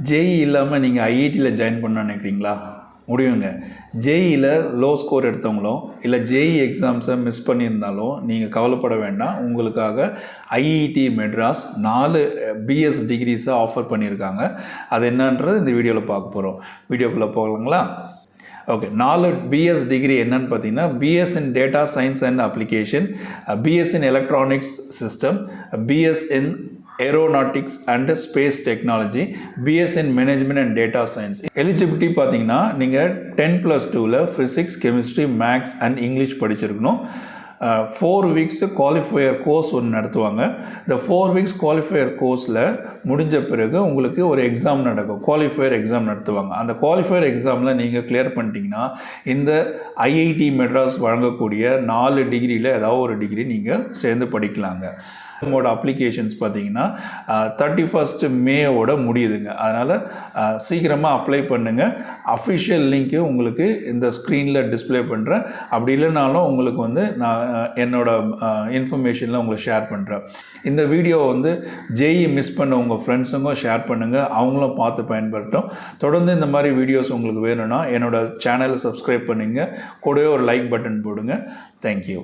JE இல்லாமல் நீங்கள் ஐஐடியில் ஜாயின் பண்ண நினைக்கிறீங்களா? முடியுங்க. ஜேஇயில் லோ ஸ்கோர் எடுத்தவங்களோ இல்லை ஜேஇ எக்ஸாம்ஸை மிஸ் பண்ணியிருந்தாலும் நீங்கள் கவலைப்பட வேண்டாம். உங்களுக்காக ஐஐடி மெட்ராஸ் 4 பிஎஸ் டிகிரிஸை ஆஃபர் பண்ணியிருக்காங்க. அது என்னன்றது இந்த வீடியோவில் பார்க்க போகிறோம். வீடியோக்குள்ளே போகலாங்களா? ஓகே, 4 பிஎஸ் டிகிரி என்னன்னு பார்த்தீங்கன்னா, BS in data science and application, BS in electronics system, BS in aeronautics and space technology, BS in management and data science. Eligibility பார்த்தீங்கன்னா நீங்கள் 10+2ல் physics, chemistry, maths and English படிச்சிருக்கணும். 4 weeks qualifier course ஒன்று நடத்துவாங்க. இந்த 4 weeks qualifier கோர்ஸில் முடிஞ்ச பிறகு உங்களுக்கு ஒரு எக்ஸாம் நடக்கும். குவாலிஃபையர் எக்ஸாம் நடத்துவாங்க. அந்த குவாலிஃபையர் எக்ஸாமில் நீங்கள் கிளியர் பண்ணிட்டீங்கன்னா இந்த ஐஐடி மெட்ராஸ் வழங்கக்கூடிய 4 டிகிரியில் ஏதாவது ஒரு டிகிரி நீங்கள் சேர்ந்து படிக்கலாங்க. உங்களோட அப்ளிகேஷன்ஸ் பார்த்தீங்கன்னா 31 மேவோட முடியுதுங்க. அதனால் சீக்கிரமாக அப்ளை பண்ணுங்கள். அஃபிஷியல் லிங்க்கு உங்களுக்கு இந்த ஸ்க்ரீனில் டிஸ்பிளே பண்ணுறேன். அப்படி இல்லைனாலும் உங்களுக்கு வந்து நான் என்னோட இன்ஃபர்மேஷனில் உங்களுக்கு ஷேர் பண்ணுறேன். இந்த வீடியோ வந்து ஜேஇ மிஸ் பண்ண உங்கள் ஃப்ரெண்ட்ஸுக்கும் ஷேர் பண்ணுங்கள். அவங்களும் பார்த்து பயன்படுத்தும். தொடர்ந்து இந்த மாதிரி வீடியோஸ் உங்களுக்கு வேணும்னா என்னோடய சேனலை சப்ஸ்கிரைப் பண்ணுங்கள். கூடவே ஒரு லைக் பட்டன் போடுங்க. தேங்க்யூ.